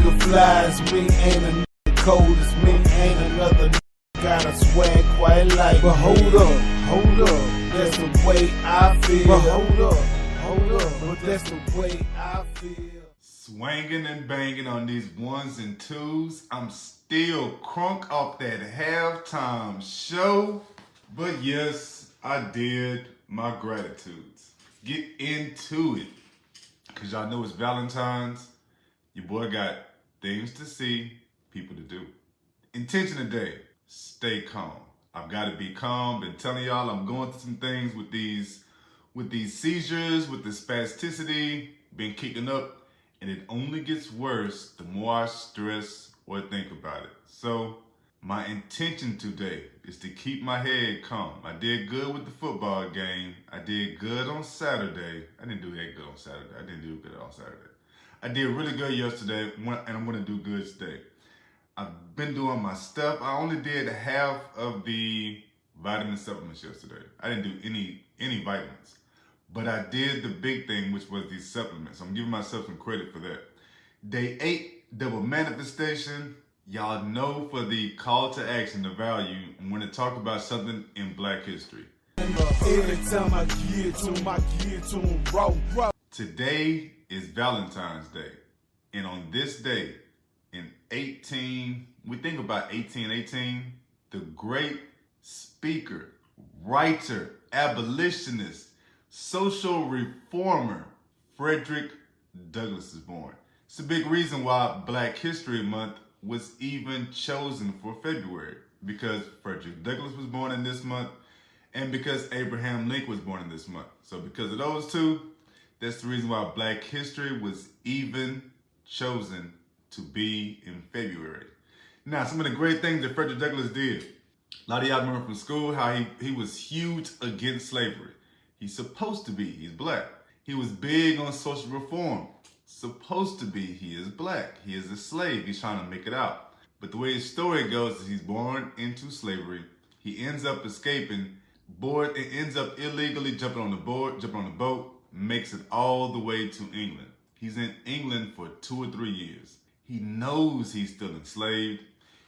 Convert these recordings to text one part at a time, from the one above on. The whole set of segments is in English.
nigga fly as me, ain't a nigga cold as me, ain't another nigga got a swag quite like. But hold up, that's the way I feel. But hold up, but that's the way I feel. Swanging and banging on these ones and twos. I'm still crunk off that halftime show. But yes, I did my gratitudes. Get into it. Because y'all know it's Valentine's. Your boy got things to see, people to do. Intention today, stay calm. I've got to be calm. Been telling y'all I'm going through some things with these seizures, with the spasticity, been kicking up. And it only gets worse the more I stress or think about it. So my intention today is to keep my head calm. I did good with the football game. I did good on Saturday. I didn't do that good on Saturday. I didn't do good on Saturday. I did really good yesterday, and I'm going to do good today. I've been doing my stuff. I only did half of the vitamin supplements yesterday. I didn't do any vitamins. But I did the big thing, which was these supplements. I'm giving myself some credit for that. Day 8, double manifestation. Y'all know for the call to action, the value, I'm going to talk about something in Black history. Every time I get to him, bro. Today is Valentine's Day. And on this day, in we think about 1818, the great speaker, writer, abolitionist, social reformer, Frederick Douglass is born. It's a big reason why Black History Month was even chosen for February, because Frederick Douglass was born in this month and because Abraham Lincoln was born in this month. So because of those two, that's the reason why Black history was even chosen to be in February. Now, some of the great things that Frederick Douglass did. A lot of y'all remember from school how he was huge against slavery. He's supposed to be. He's Black. He was big on social reform. Supposed to be. He is Black. He is a slave. He's trying to make it out. But the way his story goes is he's born into slavery. He ends up escaping, ends up illegally jumping on the boat, makes it all the way to England. He's in England for 2 or 3 years. He knows he's still enslaved.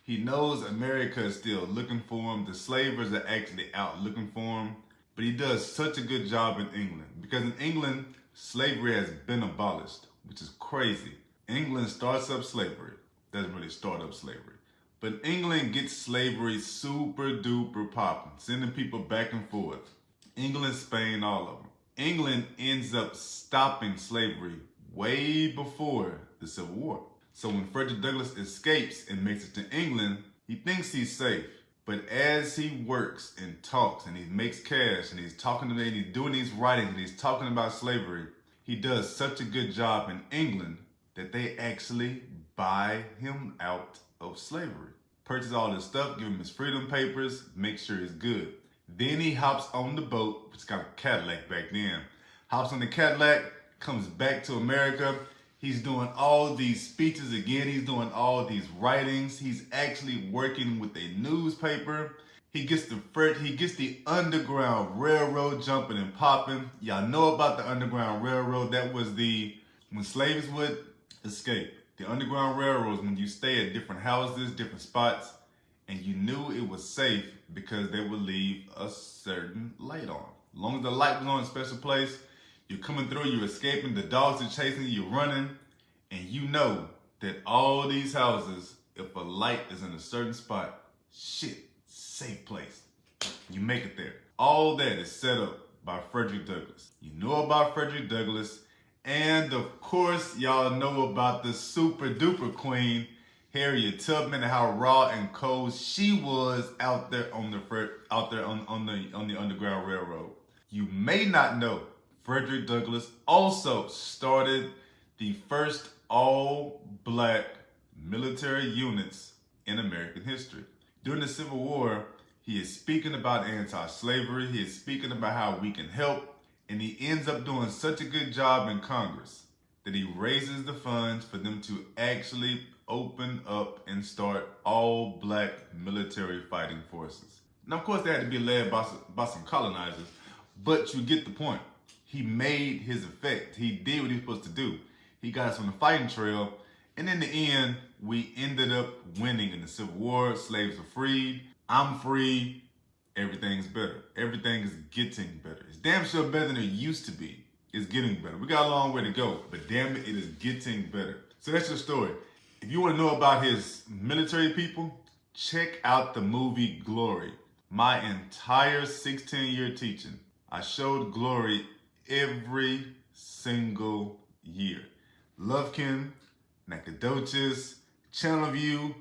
He knows America is still looking for him. The slavers are actually out looking for him. But he does such a good job in England, because in England, slavery has been abolished, which is crazy. England starts up slavery. Doesn't really start up slavery. But England gets slavery super duper popping, sending people back and forth. England, Spain, all of them. England ends up stopping slavery way before the Civil War. So when Frederick Douglass escapes and makes it to England, he thinks he's safe. But as he works and talks and he makes cash and he's talking to them and he's doing these writings and he's talking about slavery, he does such a good job in England that they actually buy him out of slavery. Purchase all his stuff, give him his freedom papers, make sure he's good. Then he hops on the boat, which got a Cadillac back then. Hops on the Cadillac, comes back to America. He's doing all these speeches again. He's doing all these writings. He's actually working with a newspaper. He gets the Underground Railroad jumping and popping. Y'all know about the Underground Railroad. That was when slaves would escape. The Underground Railroads, when you stay at different houses, different spots, and you knew it was safe because they would leave a certain light on. As long as the light was on a special place, you're coming through, you're escaping, the dogs are chasing you, you're running, and you know that all these houses, if a light is in a certain spot, shit, safe place. You make it there. All that is set up by Frederick Douglass. You know about Frederick Douglass, and of course, y'all know about the super duper queen, Harriet Tubman, and how raw and cold she was out there on the Underground Railroad. You may not know, Frederick Douglass also started the first all-Black military units in American history. During the Civil War, he is speaking about anti-slavery, he is speaking about how we can help, and he ends up doing such a good job in Congress that he raises the funds for them to actually open up and start all-Black military fighting forces. Now, of course, they had to be led by some colonizers, but you get the point. He made his effect. He did what he was supposed to do. He got us on the fighting trail, And in the end, we ended up winning in the Civil War. Slaves are freed. I'm free. Everything's better. Everything is getting better. It's damn sure better than it used to be. It's getting better. We got a long way to go, but damn it, it is getting better. So that's your story. If you want to know about his military people, check out the movie Glory. My entire 16-year teaching, I showed Glory every single year. Lufkin, Nacogdoches, Channel View,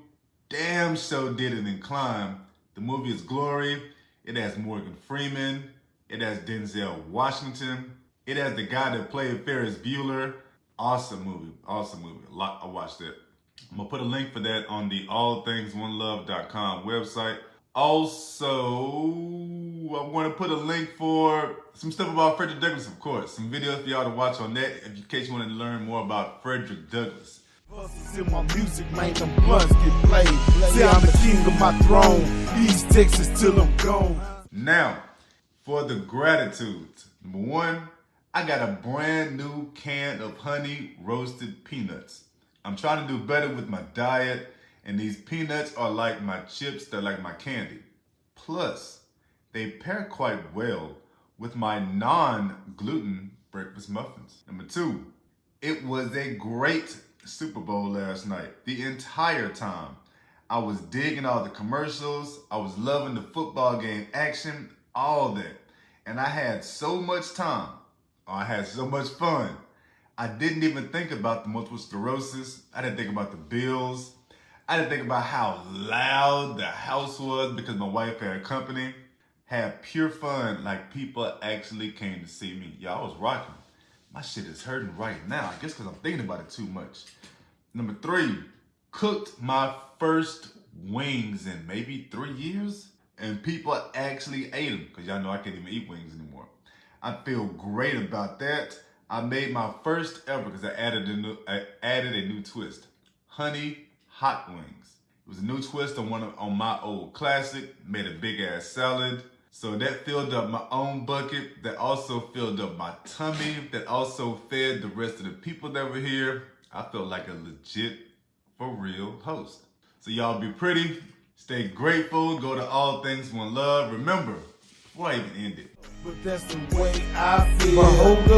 damn sure did it in Climb. The movie is Glory. It has Morgan Freeman. It has Denzel Washington. It has the guy that played Ferris Bueller. Awesome movie. Awesome movie. I watched that. I'm going to put a link for that on the allthingsonelove.com website. Also, I'm going to put a link for some stuff about Frederick Douglass, of course. Some videos for y'all to watch on that in case you want to learn more about Frederick Douglass. In my music, man, them blunts get played. See, I'm the king of my throne. East Texas till I'm gone. Now, for the gratitudes. Number one, I got a brand new can of honey roasted peanuts. I'm trying to do better with my diet, and these peanuts are like my chips, they're like my candy. Plus, they pair quite well with my non-gluten breakfast muffins. Number two, it was a great Super Bowl last night. The entire time, I was digging all the commercials, I was loving the football game action, all that. And I had so much time, I had so much fun. I didn't even think about the multiple sclerosis. I didn't think about the bills. I didn't think about how loud the house was because my wife had company. Had pure fun, like people actually came to see me. Y'all, I was rocking. My shit is hurting right now. I guess because I'm thinking about it too much. Number three, cooked my first wings in maybe 3 years. And people actually ate them because y'all know I can't even eat wings anymore. I feel great about that. I made my first ever because I added a new twist. Honey hot wings. It was a new twist on my old classic. Made a big ass salad. So that filled up my own bucket. That also filled up my tummy. That also fed the rest of the people that were here. I felt like a legit, for real host. So y'all be pretty. Stay grateful. Go to All Things One Love. Remember, before I even end it. But that's the way I feel. But hold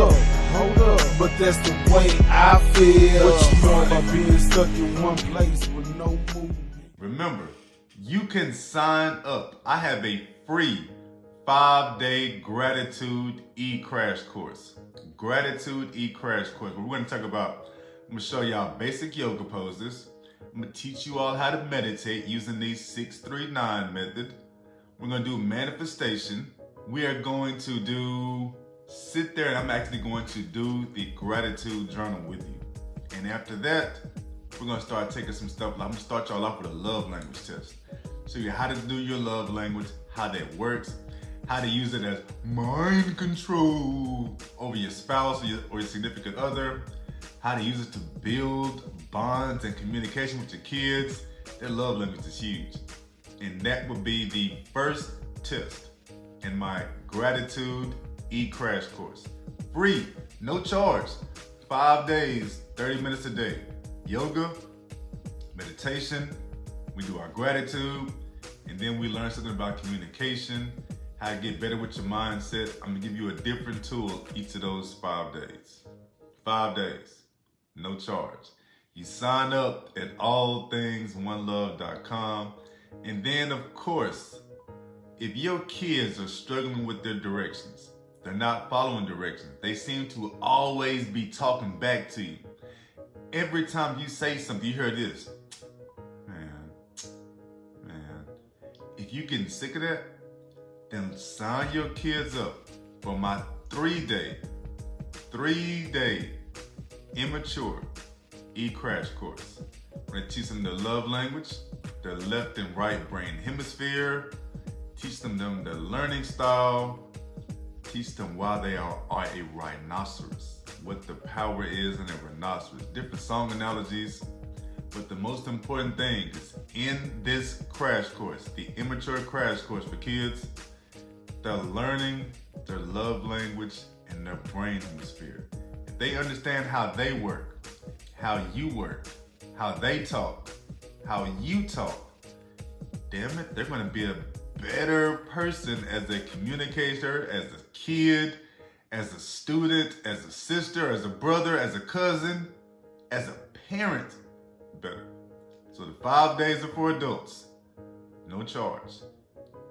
up. But that's the way I feel. What you know about being stuck in one place with no movement? Remember, you can sign up. I have a free 5-day gratitude eCrash course. Gratitude eCrash course. We're going to talk about, I'm going to show y'all basic yoga poses. I'm going to teach you all how to meditate using the 639 method. We're going to do manifestation. We are going to sit there and I'm actually going to do the gratitude journal with you. And after that, we're going to start taking some stuff. I'm going to start y'all off with a love language test. Show you how to do your love language, how that works, how to use it as mind control over your spouse or your significant other, how to use it to build bonds and communication with your kids. Their love language is huge. And that would be the first test in my gratitude eCrash course. Free, no charge, 5 days, 30 minutes a day. Yoga, meditation, we do our gratitude, and then we learn something about communication, how to get better with your mindset. I'm gonna give you a different tool each of those 5 days. 5 days, no charge. You sign up at allthingsonelove.com, and then of course, if your kids are struggling with their directions, they're not following directions, they seem to always be talking back to you. Every time you say something, you hear this. Man. If you're getting sick of that, then sign your kids up for my 3-day immature eCrash course. We're gonna teach them their love language, their left and right brain hemisphere, teach them their learning style, teach them why they are a rhinoceros, what the power is in a rhinoceros, different song analogies. But the most important thing is in this crash course, the immature crash course for kids, they're learning their love language and their brain hemisphere. If they understand how they work, how you work, how they talk, how you talk, damn it, they're gonna be a better person as a communicator, as a kid, as a student, as a sister, as a brother, as a cousin, as a parent, better. So the 5 days are for adults, no charge.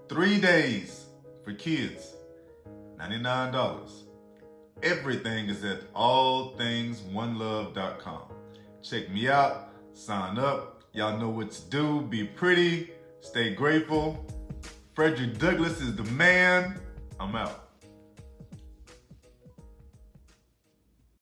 3 days for kids, $99. Everything is at allthingsoneLove.com. Check me out, sign up. Y'all know what to do. Be pretty, stay grateful. Frederick Douglass is the man. I'm out.